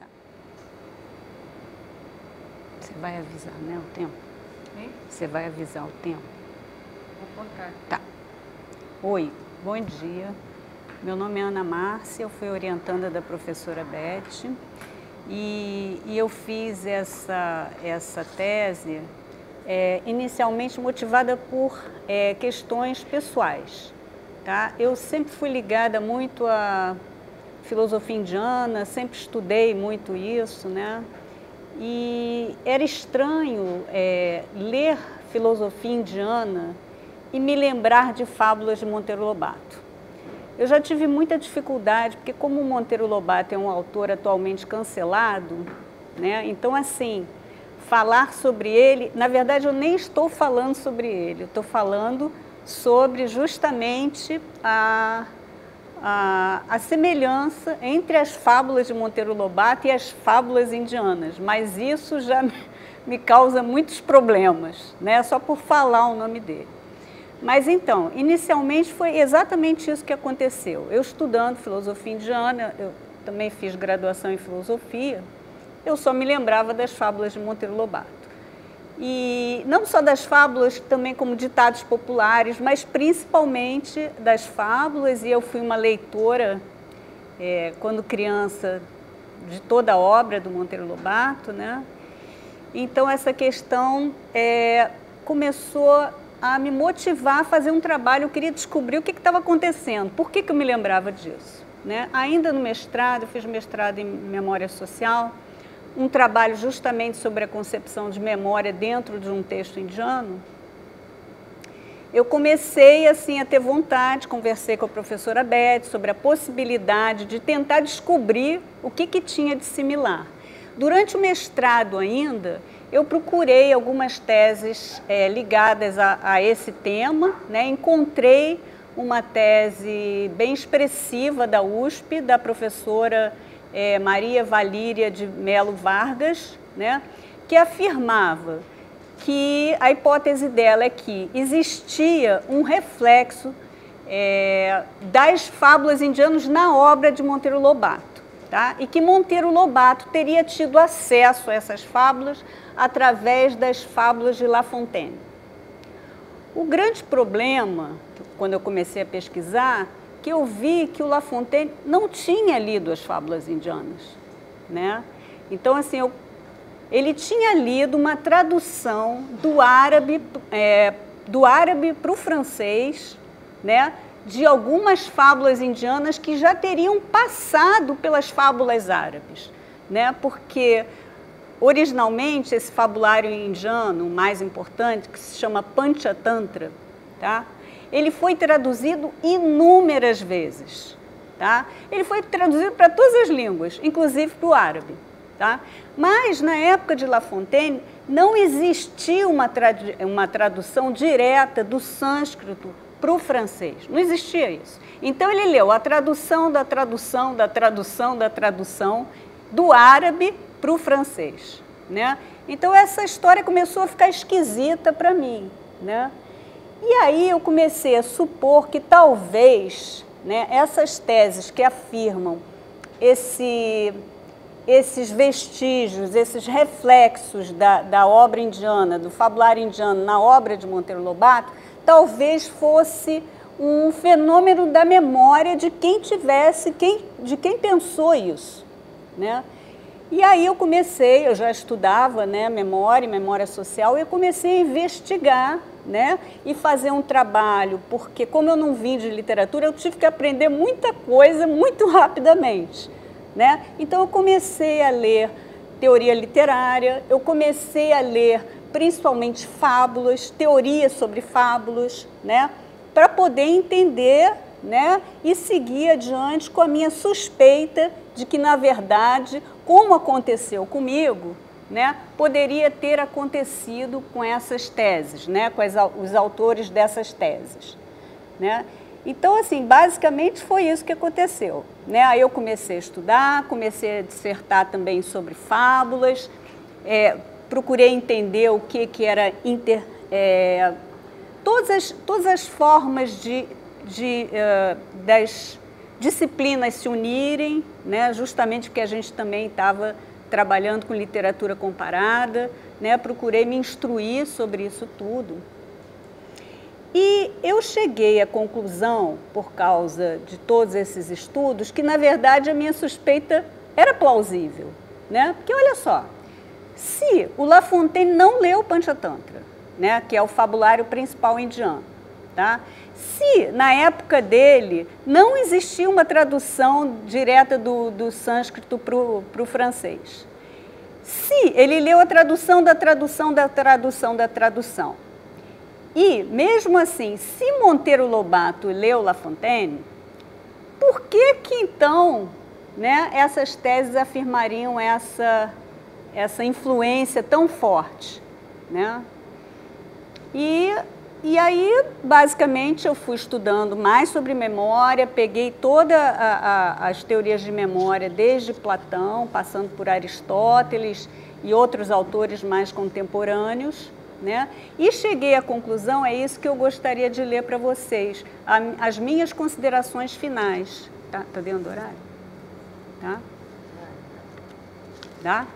Tá. Você vai avisar, né, o tempo? Hein? Você vai avisar o tempo? Vou colocar. Tá. Oi, bom dia. Meu nome é Ana Márcia, eu fui orientanda da professora Beth e eu fiz essa tese inicialmente motivada por questões pessoais. Tá? Eu sempre fui ligada muito à filosofia indiana, sempre estudei muito isso, né? E era estranho ler filosofia indiana e me lembrar de fábulas de Monteiro Lobato. Eu já tive muita dificuldade, porque como o Monteiro Lobato é um autor atualmente cancelado, né? Então, assim, falar sobre ele, na verdade eu nem estou falando sobre ele, eu estou falando sobre justamente a semelhança entre as fábulas de Monteiro Lobato e as fábulas indianas, mas isso já me causa muitos problemas, né? Só por falar o nome dele. Mas então, inicialmente foi exatamente isso que aconteceu. Eu estudando filosofia indiana, eu também fiz graduação em filosofia, eu só me lembrava das fábulas de Monteiro Lobato. E não só das fábulas, também como ditados populares, mas principalmente das fábulas, e eu fui uma leitora, quando criança, de toda a obra do Monteiro Lobato, né? Então essa questão começou a me motivar a fazer um trabalho, eu queria descobrir o que estava acontecendo, por que eu me lembrava disso, né? Ainda no mestrado, eu fiz mestrado em Memória Social, um trabalho justamente sobre a concepção de memória dentro de um texto indiano. Eu comecei assim a ter vontade, conversei com a professora Beth sobre a possibilidade de tentar descobrir o que tinha de similar. Durante o mestrado ainda, eu procurei algumas teses ligadas a esse tema, né? Encontrei uma tese bem expressiva da USP, da professora Maria Valíria de Melo Vargas, né? Que afirmava que a hipótese dela é que existia um reflexo das fábulas indianas na obra de Monteiro Lobato. Tá? E que Monteiro Lobato teria tido acesso a essas fábulas através das fábulas de La Fontaine. O grande problema, quando eu comecei a pesquisar, que eu vi que o La Fontaine não tinha lido as fábulas indianas, né? Então, assim, ele tinha lido uma tradução do árabe para o francês, né? De algumas fábulas indianas que já teriam passado pelas fábulas árabes, né? Porque originalmente esse fabulário indiano mais importante, que se chama Panchatantra, tá? Ele foi traduzido inúmeras vezes, tá? Ele foi traduzido para todas as línguas, inclusive para o árabe, tá? Mas na época de La Fontaine não existia uma tradução direta do sânscrito para o francês, não existia isso. Então ele leu a tradução da tradução da tradução da tradução do árabe para o francês, né? Então essa história começou a ficar esquisita para mim, né? E aí eu comecei a supor que talvez, né, essas teses que afirmam esses vestígios, esses reflexos da obra indiana, do fabulário indiano na obra de Monteiro Lobato, talvez fosse um fenômeno da memória de quem de quem pensou isso, né? E aí eu já estudava, né, memória social, e eu comecei a investigar, né, e fazer um trabalho, porque como eu não vim de literatura, eu tive que aprender muita coisa muito rapidamente, né? Então eu comecei a ler teoria literária, eu comecei a ler principalmente fábulas, teorias sobre fábulas, né, para poder entender, né, e seguir adiante com a minha suspeita de que, na verdade, como aconteceu comigo, né, poderia ter acontecido com essas teses, né, com os autores dessas teses, né? Então, assim, basicamente foi isso que aconteceu, né? Aí eu comecei a estudar, comecei a dissertar também sobre fábulas, procurei entender o que era todas as formas de disciplinas se unirem, né, justamente porque a gente também estava trabalhando com literatura comparada, né, procurei me instruir sobre isso tudo. E eu cheguei à conclusão, por causa de todos esses estudos, que na verdade a minha suspeita era plausível, né? Porque olha só, se o La Fontaine não leu o Panchatantra, né, que é o fabulário principal indiano, tá? Se na época dele não existia uma tradução direta do sânscrito para o francês, se ele leu a tradução da tradução da tradução da tradução, e, mesmo assim, se Monteiro Lobato leu La Fontaine, por que que então, né, essas teses afirmariam essa influência tão forte, né? E aí, basicamente, eu fui estudando mais sobre memória, peguei todas as teorias de memória, desde Platão, passando por Aristóteles e outros autores mais contemporâneos, né? E cheguei à conclusão, é isso que eu gostaria de ler para vocês, as minhas considerações finais. Tá dentro do horário? Tá? Dá?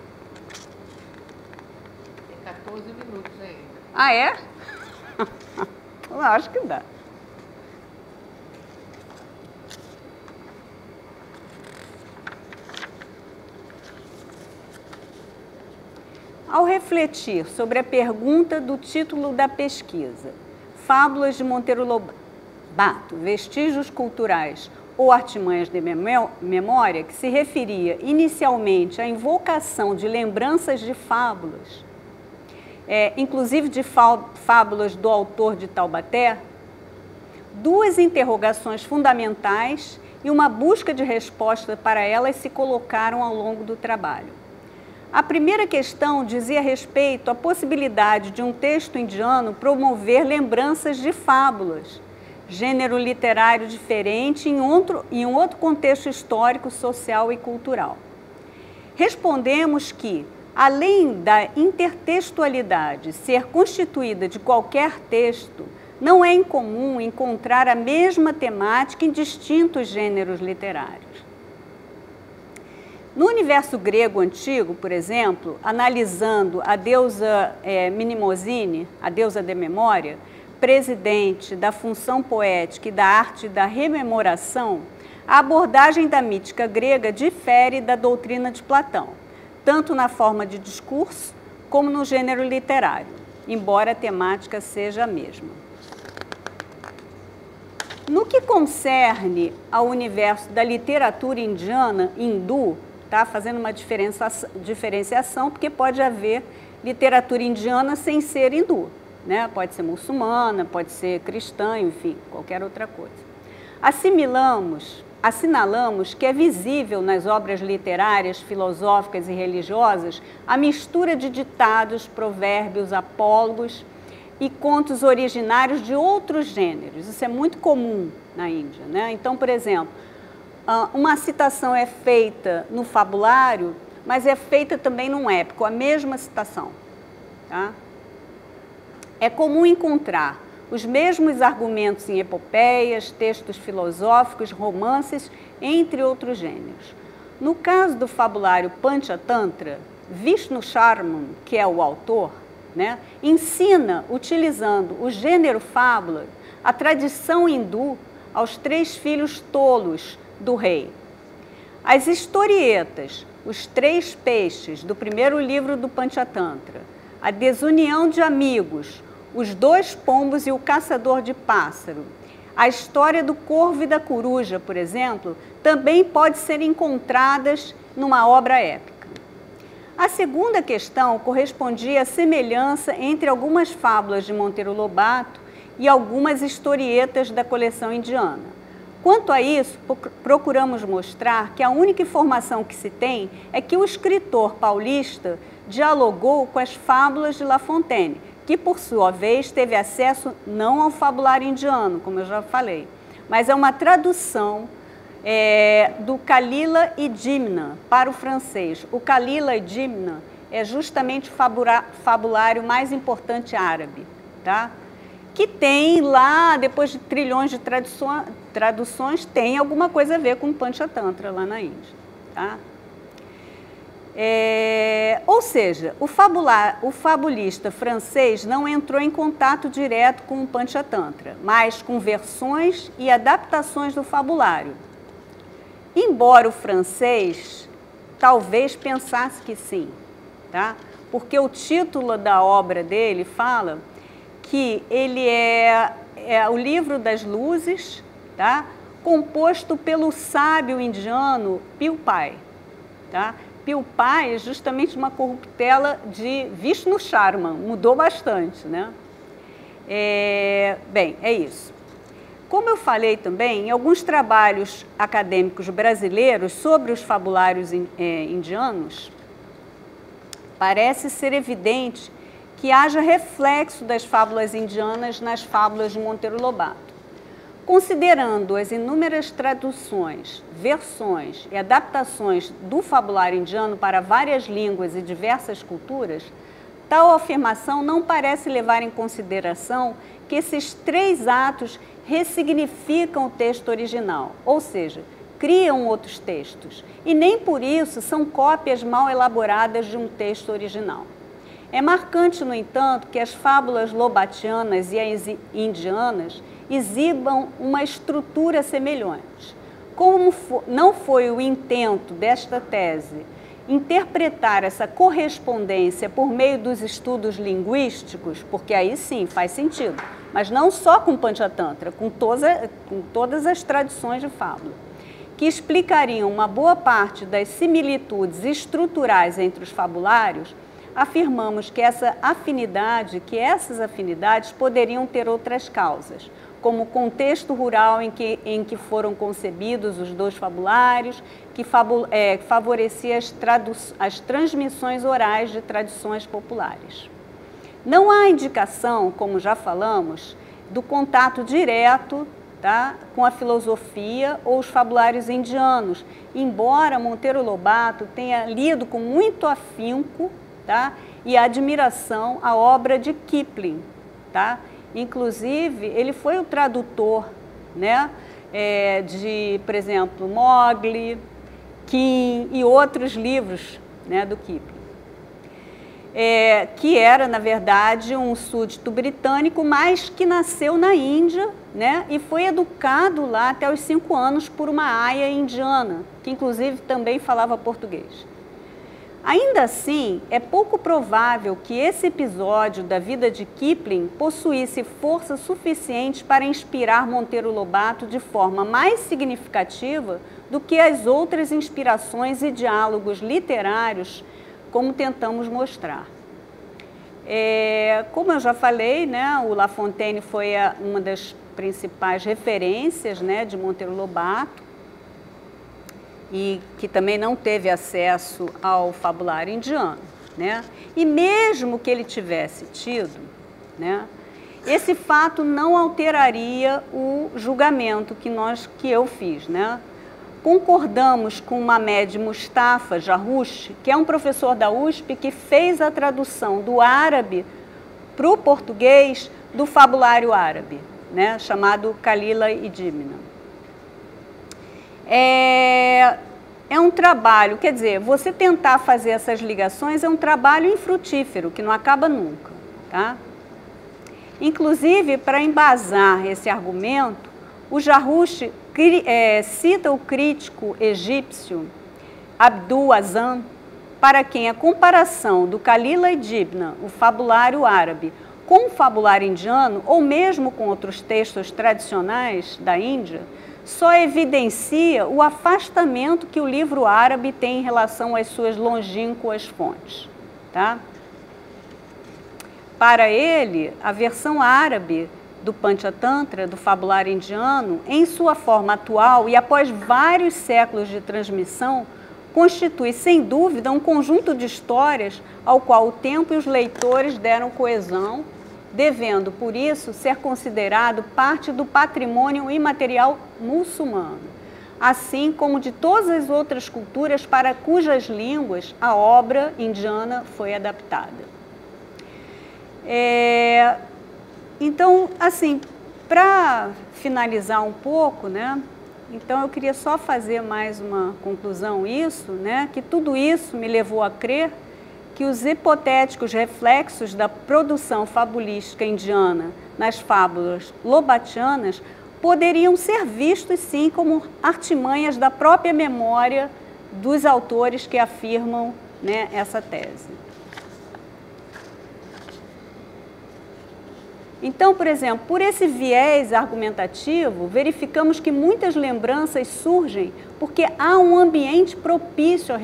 Tem 14 minutos ainda. Ah, é? Eu acho que dá. Ao refletir sobre a pergunta do título da pesquisa, Fábulas de Monteiro Lobato, Vestígios Culturais ou Artimanhas de Memória, que se referia inicialmente à invocação de lembranças de fábulas, inclusive de fábulas do autor de Taubaté, duas interrogações fundamentais e uma busca de resposta para elas se colocaram ao longo do trabalho. A primeira questão dizia respeito à possibilidade de um texto indiano promover lembranças de fábulas, gênero literário diferente em um outro contexto histórico, social e cultural. Respondemos que, além da intertextualidade ser constituída de qualquer texto, não é incomum encontrar a mesma temática em distintos gêneros literários. No universo grego antigo, por exemplo, analisando a deusa Mnemosyne, a deusa da memória, presidente da função poética e da arte da rememoração, a abordagem da mítica grega difere da doutrina de Platão, tanto na forma de discurso como no gênero literário, embora a temática seja a mesma. No que concerne ao universo da literatura indiana, hindu, tá? Fazendo uma diferenciação, porque pode haver literatura indiana sem ser hindu, né? Pode ser muçulmana, pode ser cristã, enfim, qualquer outra coisa. Assinalamos que é visível nas obras literárias, filosóficas e religiosas a mistura de ditados, provérbios, apólogos e contos originários de outros gêneros. Isso é muito comum na Índia, né? Então, por exemplo, uma citação é feita no fabulário, mas é feita também num épico, a mesma citação. Tá? É comum encontrar os mesmos argumentos em epopeias, textos filosóficos, romances, entre outros gêneros. No caso do fabulário Panchatantra, Vishnu Sharma, que é o autor, né, ensina, utilizando o gênero fábula, a tradição hindu aos 3 filhos tolos do rei. As historietas, os 3 peixes do primeiro livro do Panchatantra, a desunião de amigos, os 2 pombos e o caçador de pássaro, a história do corvo e da coruja, por exemplo, também pode ser encontradas numa obra épica. A segunda questão correspondia à semelhança entre algumas fábulas de Monteiro Lobato e algumas historietas da coleção indiana. Quanto a isso, procuramos mostrar que a única informação que se tem é que o escritor paulista dialogou com as fábulas de La Fontaine, que, por sua vez, teve acesso não ao fabulário indiano, como eu já falei, mas a uma tradução do Kalila e Dimna para o francês. O Kalila e Dimna é justamente o fabulário mais importante árabe, tá? Que tem lá, depois de trilhões de traduções têm alguma coisa a ver com o Panchatantra lá na Índia. Tá? Ou seja, o fabulista francês não entrou em contato direto com o Panchatantra, mas com versões e adaptações do fabulário. Embora o francês talvez pensasse que sim, tá? Porque o título da obra dele fala que ele é o livro das luzes, tá? Composto pelo sábio indiano Pilpai. Tá? Pilpai é justamente uma corruptela de Vishnu Sharma, mudou bastante, né? Bem, é isso. Como eu falei também, em alguns trabalhos acadêmicos brasileiros sobre os fabulários indianos, parece ser evidente que haja reflexo das fábulas indianas nas fábulas de Monteiro Lobato. Considerando as inúmeras traduções, versões e adaptações do fabulário indiano para várias línguas e diversas culturas, tal afirmação não parece levar em consideração que esses 3 atos ressignificam o texto original, ou seja, criam outros textos, e nem por isso são cópias mal elaboradas de um texto original. É marcante, no entanto, que as fábulas lobatianas e as indianas exibam uma estrutura semelhante. Como não foi o intento desta tese interpretar essa correspondência por meio dos estudos linguísticos, porque aí sim faz sentido, mas não só com Panchatantra, com todas as tradições de fábula, que explicariam uma boa parte das similitudes estruturais entre os fabulários, afirmamos que essas afinidades poderiam ter outras causas, como o contexto rural em que foram concebidos os 2 fabulários, que favorecia as transmissões orais de tradições populares. Não há indicação, como já falamos, do contato direto, tá, com a filosofia ou os fabulários indianos, embora Monteiro Lobato tenha lido com muito afinco, tá, e admiração a obra de Kipling, tá? Inclusive, ele foi o tradutor, né, de, por exemplo, Mowgli, Kim e outros livros, né, do Kipling. Que era, na verdade, um súdito britânico, mas que nasceu na Índia, né, e foi educado lá até os 5 anos por uma aia indiana, que inclusive também falava português. Ainda assim, é pouco provável que esse episódio da vida de Kipling possuísse força suficiente para inspirar Monteiro Lobato de forma mais significativa do que as outras inspirações e diálogos literários, como tentamos mostrar. Como eu já falei, né, o La Fontaine foi uma das principais referências, né, de Monteiro Lobato, e que também não teve acesso ao fabulário indiano, né? E mesmo que ele tivesse tido, né, esse fato não alteraria o julgamento que eu fiz, né? Concordamos com Mamed Mustafa Jarrouch, que é um professor da USP que fez a tradução do árabe para o português do fabulário árabe, né, chamado Kalila e Dimna. É um trabalho, quer dizer, você tentar fazer essas ligações é um trabalho infrutífero, que não acaba nunca, tá? Inclusive, para embasar esse argumento, o Jarrouch cita o crítico egípcio Abdul Azam, para quem a comparação do Kalila e Dimna, o fabulário árabe, com o fabulário indiano, ou mesmo com outros textos tradicionais da Índia, só evidencia o afastamento que o livro árabe tem em relação às suas longínquas fontes. Tá? Para ele, a versão árabe do Panchatantra, do fabulário indiano, em sua forma atual e após vários séculos de transmissão, constitui, sem dúvida, um conjunto de histórias ao qual o tempo e os leitores deram coesão, devendo, por isso, ser considerado parte do patrimônio imaterial muçulmano, assim como de todas as outras culturas para cujas línguas a obra indiana foi adaptada. Então, assim, Para finalizar um pouco, né? Então eu queria só fazer mais uma conclusão né? Que tudo isso me levou a crer que os hipotéticos reflexos da produção fabulística indiana nas fábulas lobatianas poderiam ser vistos, sim, como artimanhas da própria memória dos autores que afirmam, né, essa tese. Então, por exemplo, por esse viés argumentativo, verificamos que muitas lembranças surgem porque há um ambiente propício à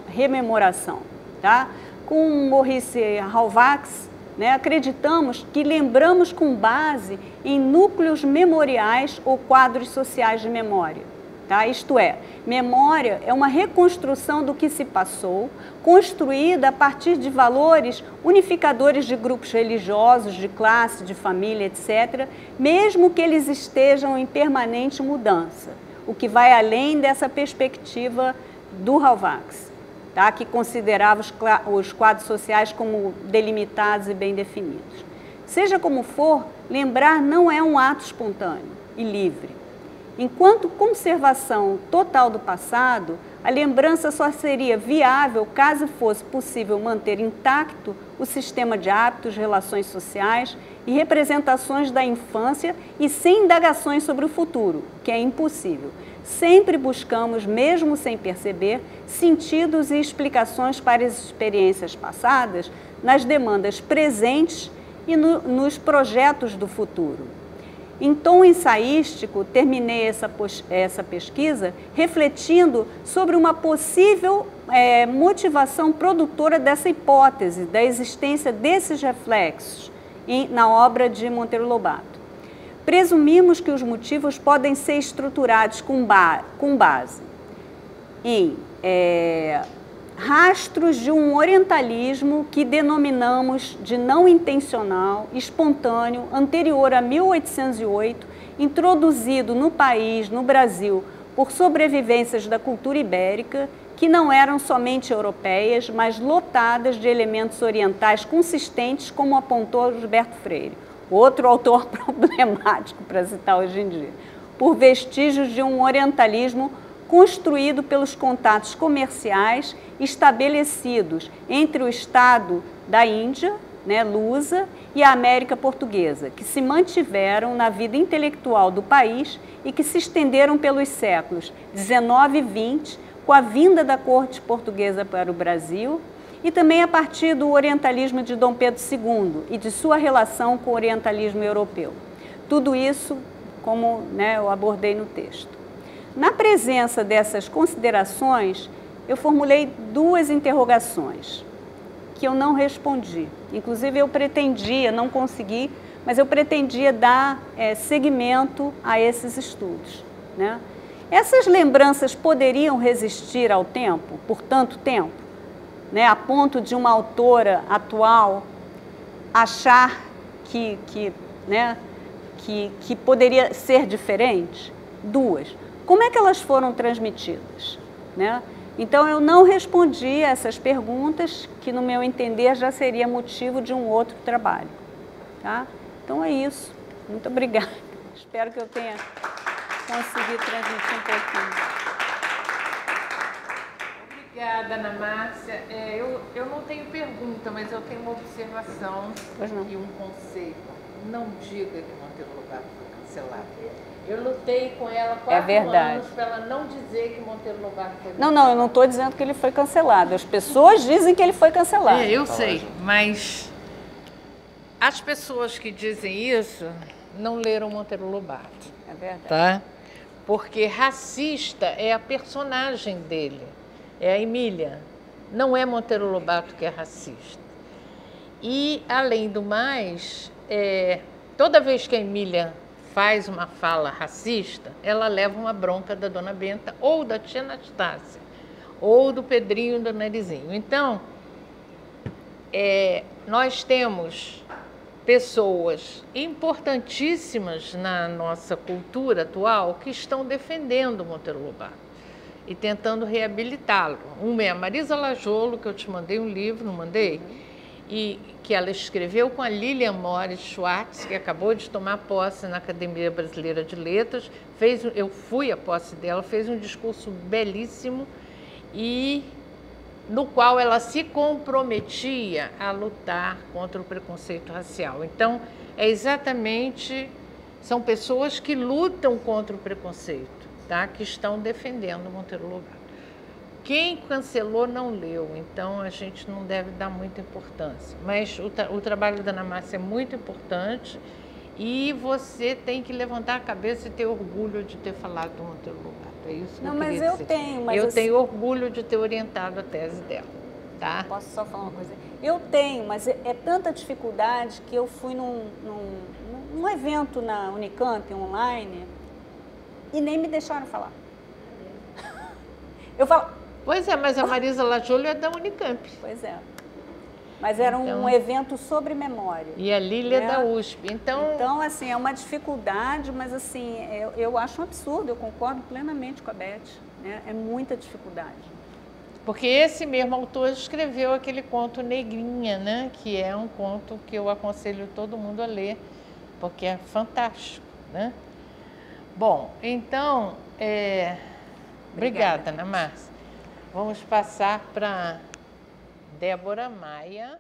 rememoração. Tá? Com Maurice Halbwachs, né, acreditamos que lembramos com base em núcleos memoriais ou quadros sociais de memória. Tá? Isto é, memória é uma reconstrução do que se passou, construída a partir de valores unificadores de grupos religiosos, de classe, de família, etc., mesmo que eles estejam em permanente mudança, o que vai além dessa perspectiva do Halbwachs, tá? Que considerava os quadros sociais como delimitados e bem definidos. Seja como for, lembrar não é um ato espontâneo e livre. Enquanto conservação total do passado, a lembrança só seria viável caso fosse possível manter intacto o sistema de hábitos, relações sociais e representações da infância e sem indagações sobre o futuro, que é impossível. Sempre buscamos, mesmo sem perceber, sentidos e explicações para as experiências passadas, nas demandas presentes e nos projetos do futuro. Em tom ensaístico, terminei essa pesquisa refletindo sobre uma possível motivação produtora dessa hipótese, da existência desses reflexos na obra de Monteiro Lobato. Presumimos que os motivos podem ser estruturados com base em rastros de um orientalismo que denominamos de não intencional, espontâneo, anterior a 1808, introduzido no país, no Brasil, por sobrevivências da cultura ibérica, que não eram somente europeias, mas lotadas de elementos orientais consistentes, como apontou Gilberto Freire, outro autor problemático para citar hoje em dia, por vestígios de um orientalismo construído pelos contatos comerciais estabelecidos entre o Estado da Índia, né, Lusa, e a América Portuguesa, que se mantiveram na vida intelectual do país e que se estenderam pelos séculos XIX e XX, com a vinda da corte portuguesa para o Brasil, e também a partir do orientalismo de Dom Pedro II e de sua relação com o orientalismo europeu. Tudo isso, como, né, eu abordei no texto. Na presença dessas considerações, eu formulei duas interrogações que eu não respondi. Inclusive, eu pretendia, não consegui, mas eu pretendia dar seguimento a esses estudos, né? Essas lembranças poderiam resistir ao tempo, por tanto tempo, né, a ponto de uma autora atual achar que poderia ser diferente? Duas. Como é que elas foram transmitidas, né? Então, eu não respondi a essas perguntas, que, no meu entender, já seria motivo de um outro trabalho. Tá? Então, é isso. Muito obrigada. Espero que eu tenha conseguido transmitir um pouquinho. Obrigada, Ana Márcia. Eu não tenho pergunta, mas eu tenho uma observação e um conceito. Não diga que Monteiro Lobato foi cancelado. Eu lutei com ela 4 anos para ela não dizer que Monteiro Lobato foi cancelado. Não, eu não estou dizendo que ele foi cancelado. As pessoas dizem que ele foi cancelado. Eu sei, mas as pessoas que dizem isso não leram Monteiro Lobato. É verdade. Tá? Porque racista é a personagem dele, é a Emília. Não é Monteiro Lobato que é racista. E, além do mais, toda vez que a Emília faz uma fala racista, ela leva uma bronca da Dona Benta, ou da tia Anastácia, ou do Pedrinho e do Narizinho. Então, nós temos pessoas importantíssimas na nossa cultura atual que estão defendendo Monteiro Lobato e tentando reabilitá-lo. Uma é a Marisa Lajolo, que eu te mandei um livro, não mandei? e que ela escreveu com a Lilian Morris Schwartz, que acabou de tomar posse na Academia Brasileira de Letras. Eu fui à posse dela, fez um discurso belíssimo e no qual ela se comprometia a lutar contra o preconceito racial. Então, são pessoas que lutam contra o preconceito, tá? Que estão defendendo Monteiro Lobato. Quem cancelou não leu, então a gente não deve dar muita importância. Mas o trabalho da Ana Márcia é muito importante e você tem que levantar a cabeça e ter orgulho de ter falado do Monteiro Lobato. É isso que eu queria dizer. Não, mas eu tenho. Mas eu tenho orgulho de ter orientado a tese dela, tá? Posso só falar uma coisa? Eu tenho, mas é tanta dificuldade que eu fui num evento na Unicamp, online, e nem me deixaram falar. Eu falo... Pois é, mas a Marisa Lajolho é da Unicamp. Pois é. Mas era um evento sobre memória. E a Lília é da USP. Então, assim, é uma dificuldade, mas assim, eu acho um absurdo, eu concordo plenamente com a Beth. Né? É muita dificuldade. Porque esse mesmo autor escreveu aquele conto Negrinha, né? Que é um conto que eu aconselho todo mundo a ler, porque é fantástico, né? Bom, então, obrigada, Ana Márcia. Vamos passar para Débora Maia.